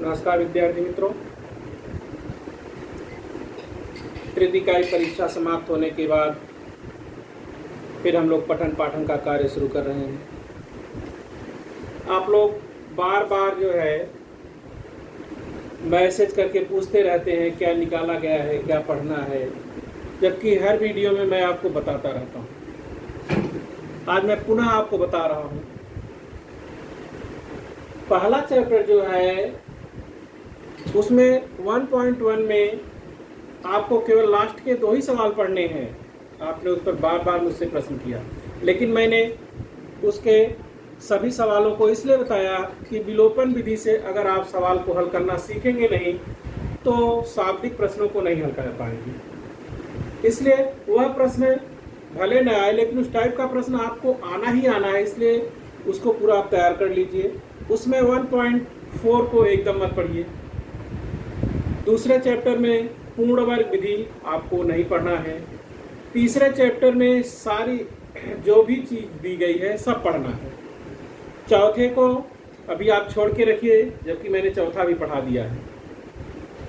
नमस्कार विद्यार्थी मित्रों। तृतीय इकाई परीक्षा समाप्त होने के बाद फिर हम लोग पठन पाठन का कार्य शुरू कर रहे हैं। आप लोग बार बार जो है मैसेज करके पूछते रहते हैं क्या निकाला गया है, क्या पढ़ना है, जबकि हर वीडियो में मैं आपको बताता रहता हूँ। आज मैं पुनः आपको बता रहा हूँ। पहला चैप्टर जो है उसमें 1.1 में आपको केवल लास्ट के 2 ही सवाल पढ़ने हैं। आपने उस पर बार बार मुझसे प्रश्न किया, लेकिन मैंने उसके सभी सवालों को इसलिए बताया कि विलोपन विधि से अगर आप सवाल को हल करना सीखेंगे नहीं तो शाब्दिक प्रश्नों को नहीं हल कर पाएंगे। इसलिए वह प्रश्न भले न आए, लेकिन उस टाइप का प्रश्न आपको आना ही आना है, इसलिए उसको पूरा आप तैयार कर लीजिए। उसमें 1.4 को एकदम मत पढ़िए। दूसरे चैप्टर में पूर्ण वर्ग विधि आपको नहीं पढ़ना है। तीसरे चैप्टर में सारी जो भी चीज़ दी गई है सब पढ़ना है। चौथे को अभी आप छोड़ के रखिए, जबकि मैंने चौथा भी पढ़ा दिया है।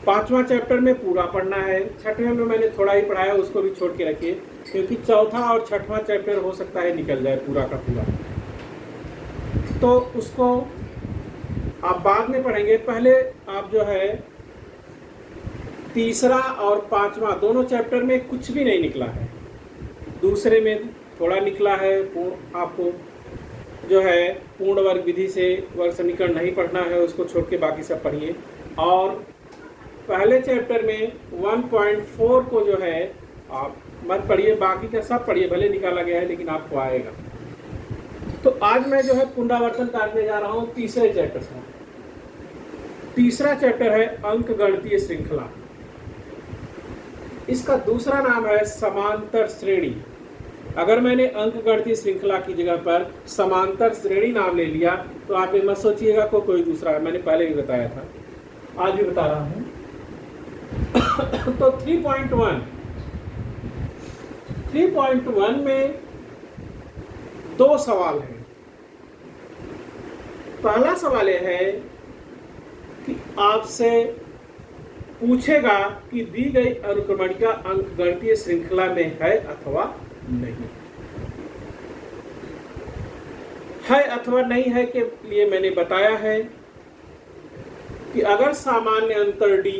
पांचवा चैप्टर में पूरा पढ़ना है। छठवें में मैंने थोड़ा ही पढ़ाया, उसको भी छोड़ के रखिए, क्योंकि चौथा और छठवां चैप्टर हो सकता है निकल जाए पूरा का पूरा, तो उसको आप बाद में पढ़ेंगे। पहले आप जो है तीसरा और पांचवा दोनों चैप्टर में कुछ भी नहीं निकला है। दूसरे में थोड़ा निकला है। आपको जो है पूर्ण वर्ग विधि से वर्ग समीकरण नहीं पढ़ना है, उसको छोड़ के बाकी सब पढ़िए। और पहले चैप्टर में 1.4 को जो है आप मत पढ़िए, बाकी का सब पढ़िए। भले निकाला गया है लेकिन आपको आएगा। तो आज मैं जो है पुनरावर्तन करने जा रहा हूँ तीसरे चैप्टर से। तीसरा चैप्टर है अंकगणितीय श्रृंखला। इसका दूसरा नाम है समांतर श्रेणी। अगर मैंने अंकगणितीय श्रृंखला की जगह पर समांतर श्रेणी नाम ले लिया तो आप ये मत सोचिएगा कोई दूसरा है, मैंने पहले भी बताया था, आज भी बता रहा हूं। तो 3.1 में 2 सवाल हैं। पहला सवाल यह है कि आपसे पूछेगा कि दी गई अनुक्रमणिका अंकगणितीय श्रृंखला में है अथवा नहीं। है अथवा नहीं है के लिए मैंने बताया है कि अगर सामान्य अंतर d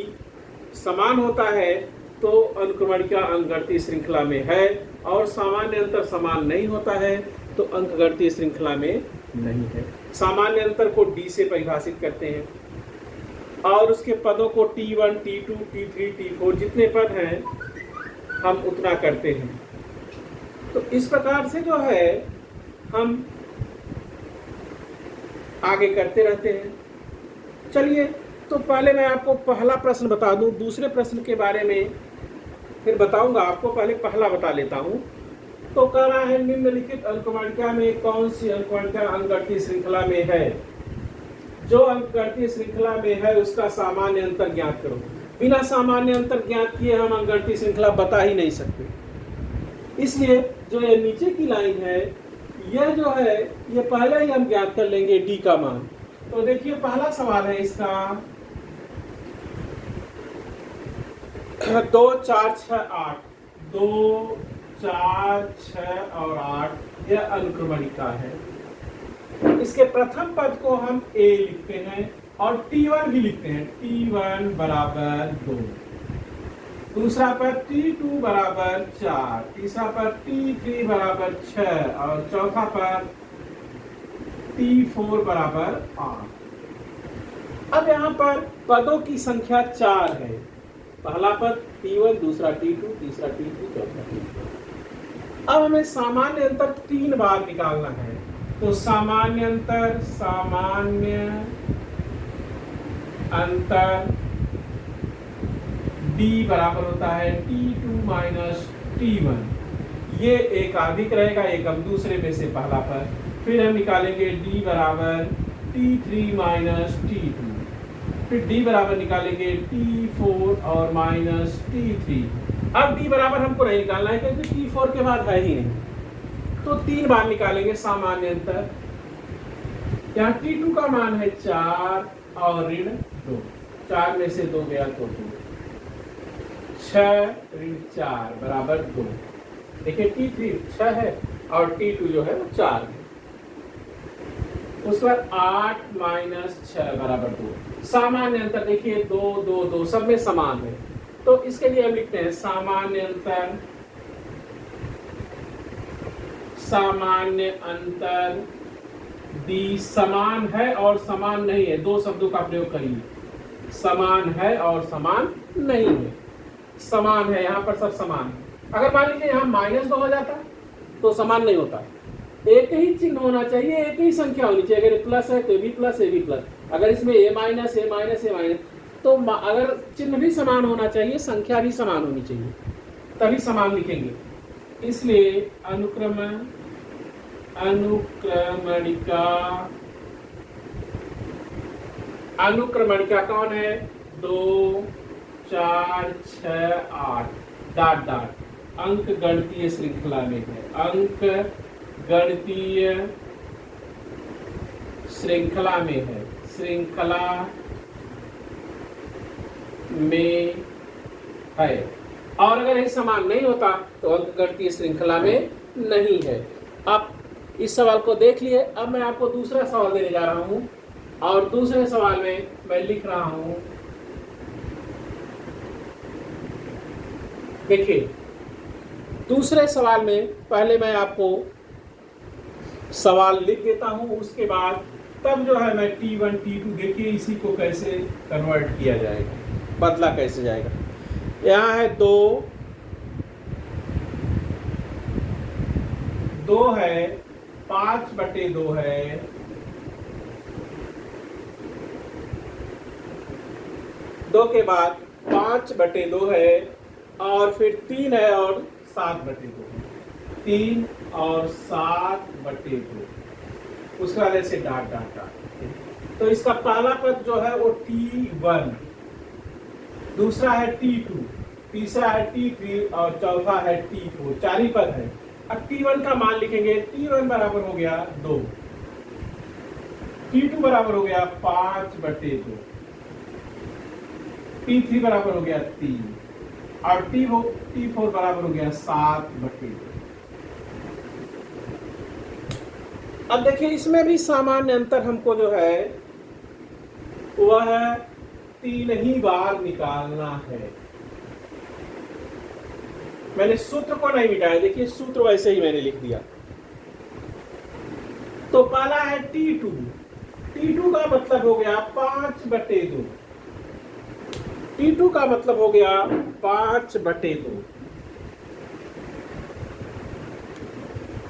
समान होता है तो अनुक्रमणिका अंकगणितीय श्रृंखला में है, और सामान्य अंतर समान नहीं होता है तो अंकगणितीय श्रृंखला में नहीं है। सामान्य अंतर को d से परिभाषित करते हैं और उसके पदों को T1, T2, T3, T4 जितने पद हैं हम उतना करते हैं। तो इस प्रकार से जो है हम आगे करते रहते हैं। चलिए, तो पहले मैं आपको पहला प्रश्न बता दूं, दूसरे प्रश्न के बारे में फिर बताऊंगा आपको। पहले पहला बता लेता हूं। तो कह रहा है निम्नलिखित अंकगणिका में कौन सी अंकगणिका अंकगणितीय श्रृंखला में है। जो अंकगणितीय श्रृंखला में है उसका सामान्य अंतर ज्ञात करो। बिना सामान्य अंतर ज्ञात किए हम अंकगणितीय श्रृंखला बता ही नहीं सकते। इसलिए जो ये नीचे की लाइन है यह जो है ये पहले ही हम ज्ञात कर लेंगे डी का मान। तो देखिए पहला सवाल है इसका 2, 4, 6, 8। 2, 4, 6 और 8 यह अनुक्रमणिका है। इसके प्रथम पद को हम a लिखते हैं और T1 भी लिखते हैं। T1 बराबर 2। दूसरा पद T2 बराबर 4। तीसरा पद T3 बराबर 6 और चौथा पद T4 बराबर 8। अब यहाँ पर पदों की संख्या 4 है। पहला पद T1, दूसरा T2, तीसरा T3, चौथा T4। अब हमें सामान्य अंतर 3 बार निकालना है। तो सामान्य अंतर d बराबर होता है T2 माइनस T1। ये एक अधिक रहेगा, एक हम दूसरे में से पहला पर। फिर हम निकालेंगे d बराबर T3 माइनस T2। फिर d बराबर निकालेंगे T4 और माइनस T3। अब d बराबर हमको नहीं निकालना है क्योंकि T4 के बाद है ही नहीं, तो 3 बार निकालेंगे सामान्य अंतर। यहाँ T2 का मान है 4 और ऋण 2, 4 में से 2 गया तो 2, 6 ऋण 4 बराबर 2। देखिए T3 6 है और T2 जो है वो 4 है। उस पर 8 माइनस 6 बराबर 2। सामान्य अंतर देखिए 2 2 2 सब में समान है, तो इसके लिए हम लिखते हैं सामान्य अंतर डी समान है और समान नहीं है, दो शब्दों का प्रयोग करिए, समान है और समान नहीं है। समान है, यहाँ पर सब समान है। अगर मान लीजिए यहाँ -2 हो जाता तो समान नहीं होता, एक ही चिन्ह होना चाहिए, एक ही संख्या होनी चाहिए। अगर प्लस है तो ये भी प्लस, ये भी प्लस। अगर इसमें a minus a minus a minus, तो अगर चिन्ह भी समान होना चाहिए, संख्या भी समान होनी चाहिए, तभी समान लिखेंगे। इसलिए अनुक्रमणिका कौन है? 2 4 6 8 डॉट डॉट अंक गणितीय श्रृंखला में है, अंक गणितीय श्रृंखला में है, श्रृंखला में है। और अगर ये समान नहीं होता तो अंक गणितीय श्रृंखला में नहीं है। आप इस सवाल को देख लिए। अब मैं आपको दूसरा सवाल देने जा रहा हूं और दूसरे सवाल में मैं लिख रहा हूं, देखिए दूसरे सवाल में पहले मैं आपको सवाल लिख देता हूं, उसके बाद तब जो है मैं T1 T2 देखिए इसी को कैसे कन्वर्ट किया जाएगा, बदला कैसे जाएगा। यहाँ है 2 है, 5/2 है, 2 के बाद 5/2 है और फिर 3 है और 7/2 है, 3 और 7/2, उसके बाद ऐसे डाट डाट डाट। तो इसका पहला पद जो है वो T1, दूसरा है T2, तीसरा है T3 और चौथा है T4, 4 ही पद है। अब T1 का मान लिखेंगे, T1 बराबर हो गया 2, T2 बराबर हो गया 5/2, T3 बराबर हो गया 3 और T4 बराबर हो गया 7/2। अब देखिए इसमें भी सामान्य अंतर हमको जो है वह 3 ही बार निकालना है। मैंने सूत्र को नहीं मिटाया, देखिए सूत्र वैसे ही मैंने लिख दिया। तो पहला है T2, T2 का मतलब हो गया 5/2, T2 का मतलब हो गया 5/2,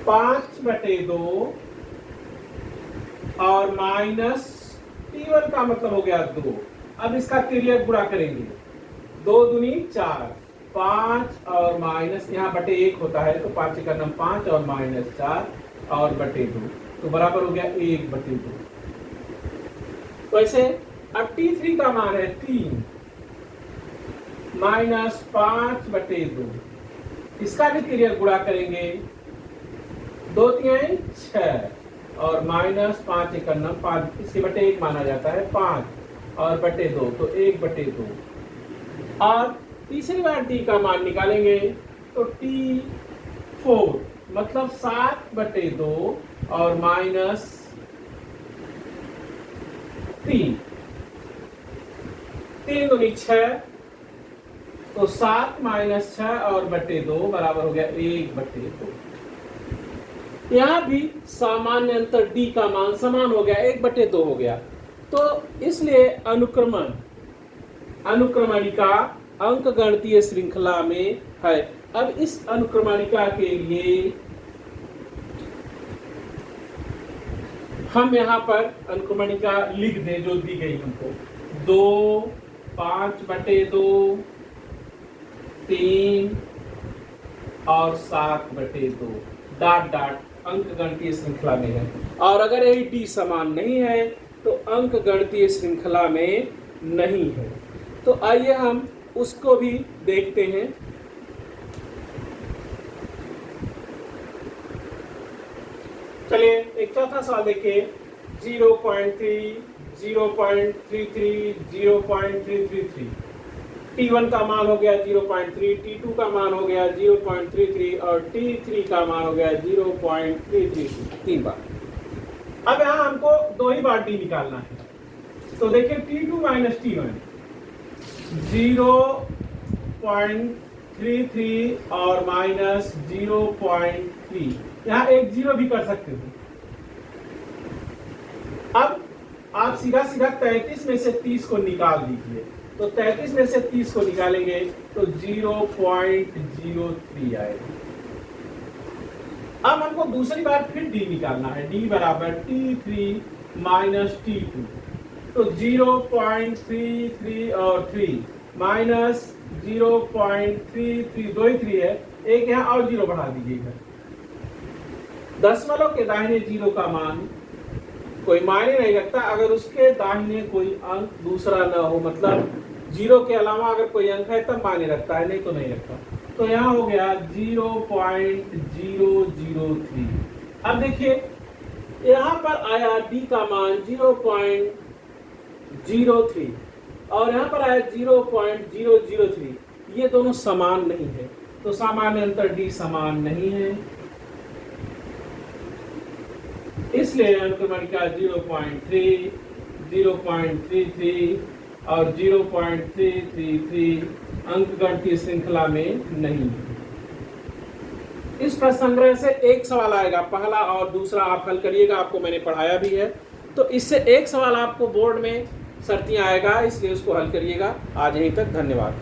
5/2 और माइनस T1 का मतलब हो गया 2। अब इसका तिर्यक गुणा करेंगे, 2 दूनी 4, 5 और माइनस यहाँ बटे 1 होता है तो 5 का नाम 5 और माइनस 4 और बटे 2, तो बराबर हो गया 1/2। वैसे अब T3 का मान है 3 माइनस 5/2, इसका भी तिर्यक गुणा करेंगे, 2 3 6 और माइनस 5 का नाम 5, इसके बटे 1 माना जाता है 5 और बटे 2 तो 1/2। और तीसरी बार T का मान निकालेंगे तो T4 मतलब 7/2 और माइनस 3, 3 दूनी 6 तो 7 माइनस 6 और बटे 2 बराबर हो गया 1/2। यहाँ भी सामान्य अंतर D का मान समान हो गया, 1/2 हो गया। तो इसलिए अनुक्रमणिका अंक गणितीय श्रृंखला में है। अब इस अनुक्रमणिका के लिए हम यहाँ पर अनुक्रमणिका लिख दें जो दी गई हमको, 2 5/2 3 और 7/2 डॉट डॉट अंक गणितीय श्रृंखला में है। और अगर यही डी समान नहीं है तो अंक गणितीय श्रृंखला में नहीं है। तो आइए हम उसको भी देखते हैं। चलिए एक चौथा सवाल देखिए, 0.3, 0.33, 0.333। T1 का मान हो गया 0.3, T2 का मान हो गया 0.33 और T3 का मान हो गया 0.332, 3 बार। अब यहाँ हमको 2 ही बार D निकालना है, तो देखिए T2 माइनस T1 0.33 और माइनस 0.3, यहाँ एक 0 भी कर सकते हो। अब आप सीधा सीधा 33 में से 30 को निकाल दीजिए, तो 33 में से 30 को निकालेंगे तो 0.03 आएगा। अब हमको दूसरी बार फिर D निकालना है, D बराबर T3 माइनस T2, तो 0.33 और 3 माइनस 0.33, 2 ही 3 है, एक यहाँ और 0 बढ़ा दीजिएगा। दशमलव के दाहिने 0 का मान कोई मायने नहीं रखता अगर उसके दाहिने कोई अंक दूसरा न हो, मतलब 0 के अलावा अगर कोई अंक है तब मायने रखता है, नहीं तो नहीं रखता। तो यहाँ हो गया 0.003। अब देखिए यहाँ पर आया D का मान 0.03 और यहाँ पर आया 0.003, ये दोनों समान नहीं है, तो सामान्य अंतर D समान नहीं है, इसलिए अंकगणिका 0.3, 0.33 और 0.333 अंकगणितीय श्रृंखला में नहीं है। इस प्रश्न संग्रह से एक सवाल आएगा, पहला और दूसरा आप हल करिएगा, आपको मैंने पढ़ाया भी है, तो इससे एक सवाल आपको बोर्ड में शर्तियाँ आएगा, इसलिए उसको हल करिएगा। आज यहीं तक, धन्यवाद।